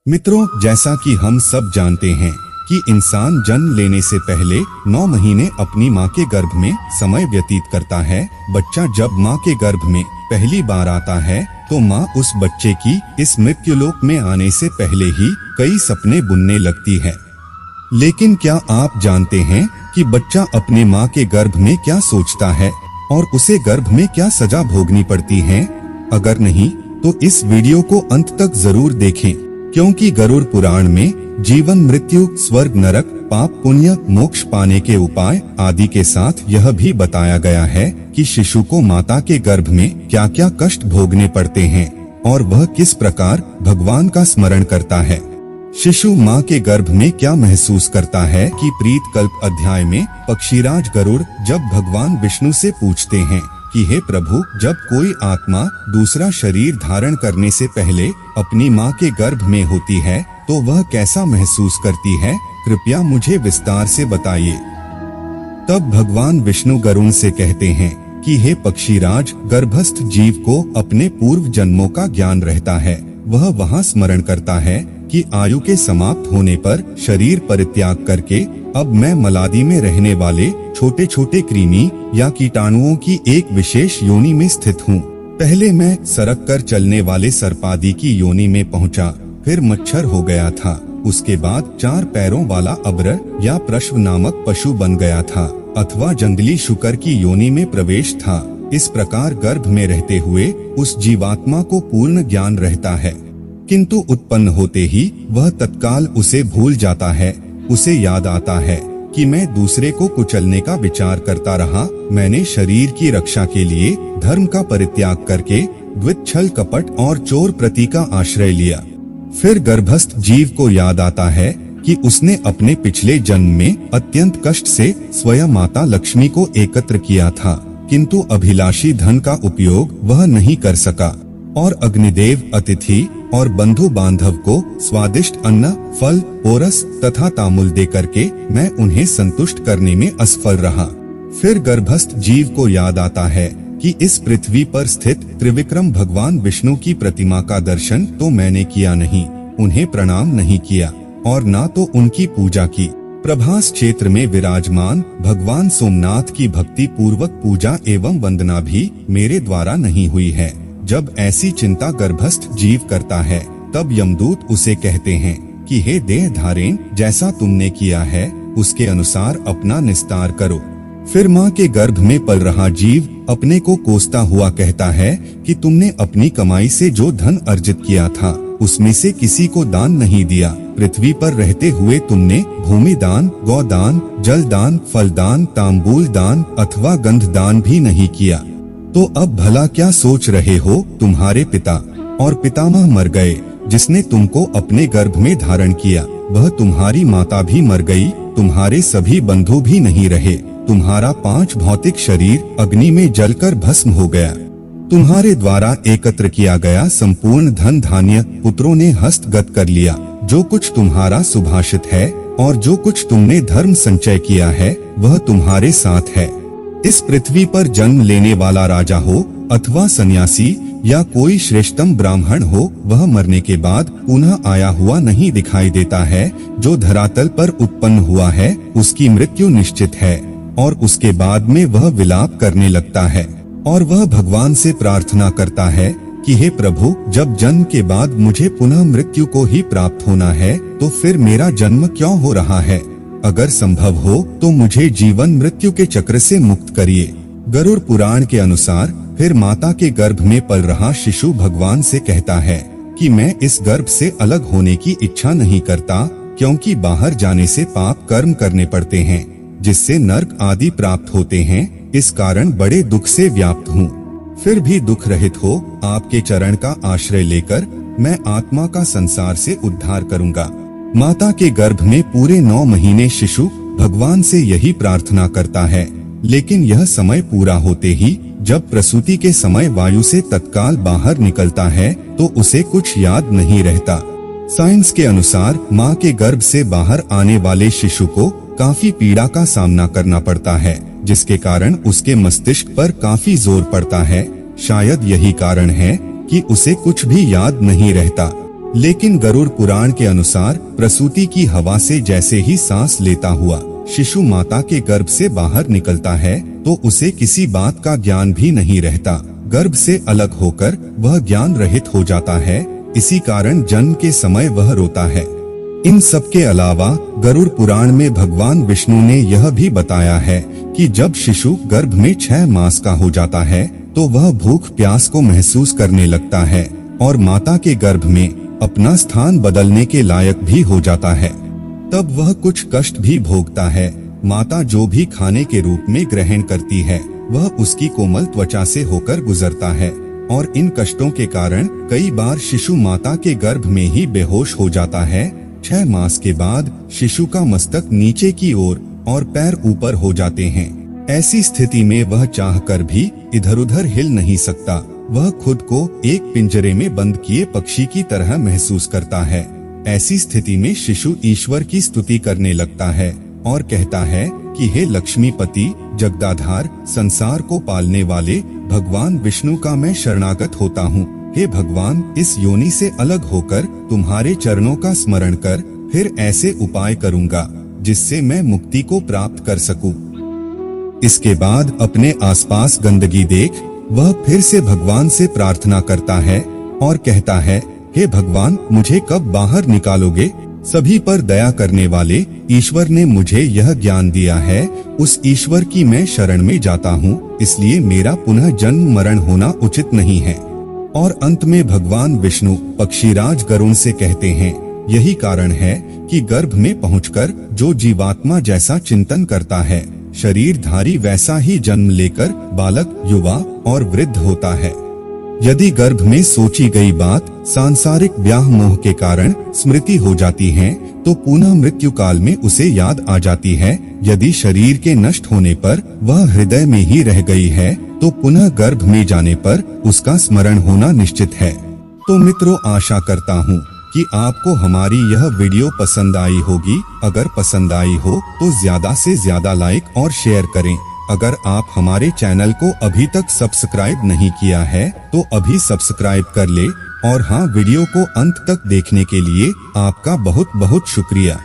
मित्रों, जैसा कि हम सब जानते हैं कि इंसान जन्म लेने से पहले 9 महीने अपनी माँ के गर्भ में समय व्यतीत करता है। बच्चा जब माँ के गर्भ में पहली बार आता है तो माँ उस बच्चे की इस मृत्युलोक में आने से पहले ही कई सपने बुनने लगती है। लेकिन क्या आप जानते हैं कि बच्चा अपने माँ के गर्भ में क्या सोचता है और उसे गर्भ में क्या सजा भोगनी पड़ती है? अगर नहीं तो इस वीडियो को अंत तक जरूर देखें, क्योंकि गरुड़ पुराण में जीवन, मृत्यु, स्वर्ग, नरक, पाप, पुण्य, मोक्ष पाने के उपाय आदि के साथ यह भी बताया गया है कि शिशु को माता के गर्भ में क्या क्या कष्ट भोगने पड़ते हैं और वह किस प्रकार भगवान का स्मरण करता है। शिशु माँ के गर्भ में क्या महसूस करता है कि प्रीत कल्प अध्याय में पक्षीराज गरुड़ जब भगवान विष्णु से पूछते हैं कि हे प्रभु, जब कोई आत्मा दूसरा शरीर धारण करने से पहले अपनी माँ के गर्भ में होती है तो वह कैसा महसूस करती है, कृपया मुझे विस्तार से बताइए। तब भगवान विष्णु गरुड़ से कहते हैं कि हे पक्षीराज, गर्भस्थ जीव को अपने पूर्व जन्मों का ज्ञान रहता है। वह वहाँ स्मरण करता है कि आयु के समाप्त होने पर शरीर परित्याग करके अब मैं मलादी में रहने वाले छोटे छोटे कृमि या कीटाणुओं की एक विशेष योनि में स्थित हूँ। पहले मैं सरक कर चलने वाले सर्पादि की योनि में पहुँचा, फिर मच्छर हो गया था। उसके बाद 4 पैरों वाला अब्र या प्रश्व नामक पशु बन गया था अथवा जंगली शुकर की योनि में प्रवेश था। इस प्रकार गर्भ में रहते हुए उस जीवात्मा को पूर्ण ज्ञान रहता है, किंतु उत्पन्न होते ही वह तत्काल उसे भूल जाता है। उसे याद आता है कि मैं दूसरे को कुचलने का विचार करता रहा। मैंने शरीर की रक्षा के लिए धर्म का परित्याग करके द्वित, छल, कपट और चोर प्रति का आश्रय लिया। फिर गर्भस्थ जीव को याद आता है कि उसने अपने पिछले जन्म में अत्यंत कष्ट से स्वयं माता लक्ष्मी को एकत्र किया था, किंतु अभिलाषी धन का उपयोग वह नहीं कर सका और अग्निदेव, अतिथि और बंधु बांधव को स्वादिष्ट अन्न, फल, ओरस तथा तामुल दे करके मैं उन्हें संतुष्ट करने में असफल रहा। फिर गर्भस्थ जीव को याद आता है कि इस पृथ्वी पर स्थित त्रिविक्रम भगवान विष्णु की प्रतिमा का दर्शन तो मैंने किया नहीं, उन्हें प्रणाम नहीं किया और ना तो उनकी पूजा की। प्रभास क्षेत्र में विराजमान भगवान सोमनाथ की भक्ति पूर्वक पूजा एवं वंदना भी मेरे द्वारा नहीं हुई है। जब ऐसी चिंता गर्भस्थ जीव करता है तब यमदूत उसे कहते हैं कि हे देह धारेण, जैसा तुमने किया है उसके अनुसार अपना निस्तार करो। फिर माँ के गर्भ में पल रहा जीव अपने को कोसता हुआ कहता है कि तुमने अपनी कमाई से जो धन अर्जित किया था उसमें से किसी को दान नहीं दिया। पृथ्वी पर रहते हुए तुमने भूमि दान, गौ दान, जल दान, फल दान, तांबूल दान अथवा गंध दान भी नहीं किया। तो अब भला क्या सोच रहे हो? तुम्हारे पिता और पितामह मर गए, जिसने तुमको अपने गर्भ में धारण किया वह तुम्हारी माता भी मर गई, तुम्हारे सभी बंधु भी नहीं रहे, तुम्हारा 5 भौतिक शरीर अग्नि में जलकर भस्म हो गया। तुम्हारे द्वारा एकत्र किया गया संपूर्ण धन धान्य पुत्रों ने हस्तगत कर लिया। जो कुछ तुम्हारा सुभाषित है और जो कुछ तुमने धर्म संचय किया है वह तुम्हारे साथ है। इस पृथ्वी पर जन्म लेने वाला राजा हो अथवा सन्यासी या कोई श्रेष्ठतम ब्राह्मण हो, वह मरने के बाद पुनः आया हुआ नहीं दिखाई देता है। जो धरातल पर उत्पन्न हुआ है उसकी मृत्यु निश्चित है और उसके बाद में वह विलाप करने लगता है और वह भगवान से प्रार्थना करता है कि हे प्रभु, जब जन्म के बाद मुझे पुनः मृत्यु को ही प्राप्त होना है तो फिर मेरा जन्म क्यों हो रहा है? अगर संभव हो तो मुझे जीवन मृत्यु के चक्र से मुक्त करिए। गरुड़ पुराण के अनुसार फिर माता के गर्भ में पल रहा शिशु भगवान से कहता है कि मैं इस गर्भ से अलग होने की इच्छा नहीं करता, क्योंकि बाहर जाने से पाप कर्म करने पड़ते हैं जिससे नरक आदि प्राप्त होते हैं। इस कारण बड़े दुख से व्याप्त हूँ। फिर भी दुख रहित हो आपके चरण का आश्रय लेकर मैं आत्मा का संसार से उद्धार करूँगा। माता के गर्भ में पूरे 9 महीने शिशु भगवान से यही प्रार्थना करता है, लेकिन यह समय पूरा होते ही जब प्रसूति के समय वायु से तत्काल बाहर निकलता है तो उसे कुछ याद नहीं रहता। साइंस के अनुसार माँ के गर्भ से बाहर आने वाले शिशु को काफी पीड़ा का सामना करना पड़ता है, जिसके कारण उसके मस्तिष्क पर काफी जोर पड़ता है। शायद यही कारण है कि उसे कुछ भी याद नहीं रहता। लेकिन गरुड़ पुराण के अनुसार प्रसूति की हवा से जैसे ही सांस लेता हुआ शिशु माता के गर्भ से बाहर निकलता है तो उसे किसी बात का ज्ञान भी नहीं रहता। गर्भ से अलग होकर वह ज्ञान रहित हो जाता है। इसी कारण जन्म के समय वह रोता है। इन सब के अलावा गरुड़ पुराण में भगवान विष्णु ने यह भी बताया है कि जब शिशु गर्भ में 6 मास का हो जाता है तो वह भूख प्यास को महसूस करने लगता है और माता के गर्भ में अपना स्थान बदलने के लायक भी हो जाता है। तब वह कुछ कष्ट भी भोगता है। माता जो भी खाने के रूप में ग्रहण करती है वह उसकी कोमल त्वचा से होकर गुजरता है और इन कष्टों के कारण कई बार शिशु माता के गर्भ में ही बेहोश हो जाता है। 6 मास के बाद शिशु का मस्तक नीचे की ओर और पैर ऊपर हो जाते हैं। ऐसी स्थिति में वह चाहकर भी इधर उधर हिल नहीं सकता। वह खुद को एक पिंजरे में बंद किए पक्षी की तरह महसूस करता है। ऐसी स्थिति में शिशु ईश्वर की स्तुति करने लगता है और कहता है कि हे लक्ष्मीपति, जगदाधार, संसार को पालने वाले भगवान विष्णु का मैं शरणागत होता हूँ। हे भगवान, इस योनि से अलग होकर तुम्हारे चरणों का स्मरण कर फिर ऐसे उपाय करूँगा जिससे मैं मुक्ति को प्राप्त कर सकूं। इसके बाद अपने आसपास गंदगी देख वह फिर से भगवान से प्रार्थना करता है और कहता है, हे भगवान, मुझे कब बाहर निकालोगे? सभी पर दया करने वाले ईश्वर ने मुझे यह ज्ञान दिया है। उस ईश्वर की मैं शरण में जाता हूँ, इसलिए मेरा पुनः जन्म मरण होना उचित नहीं है। और अंत में भगवान विष्णु पक्षीराज गरुड़ से कहते हैं, यही कारण है कि गर्भ में पहुंचकर जो जीवात्मा जैसा चिंतन करता है, शरीरधारी वैसा ही जन्म लेकर बालक, युवा और वृद्ध होता है। यदि गर्भ में सोची गई बात सांसारिक व्याह मोह के कारण स्मृति हो जाती है तो पुनः मृत्यु काल में उसे याद आ जाती है। यदि शरीर के नष्ट होने पर वह हृदय में ही रह गई है तो पुनः गर्भ में जाने पर उसका स्मरण होना निश्चित है। तो मित्रों, आशा करता हूँ कि आपको हमारी यह वीडियो पसंद आई होगी। अगर पसंद आई हो तो ज्यादा से ज्यादा लाइक और शेयर करें। अगर आप हमारे चैनल को अभी तक सब्सक्राइब नहीं किया है तो अभी सब्सक्राइब कर ले। और हाँ, वीडियो को अंत तक देखने के लिए आपका बहुत बहुत शुक्रिया।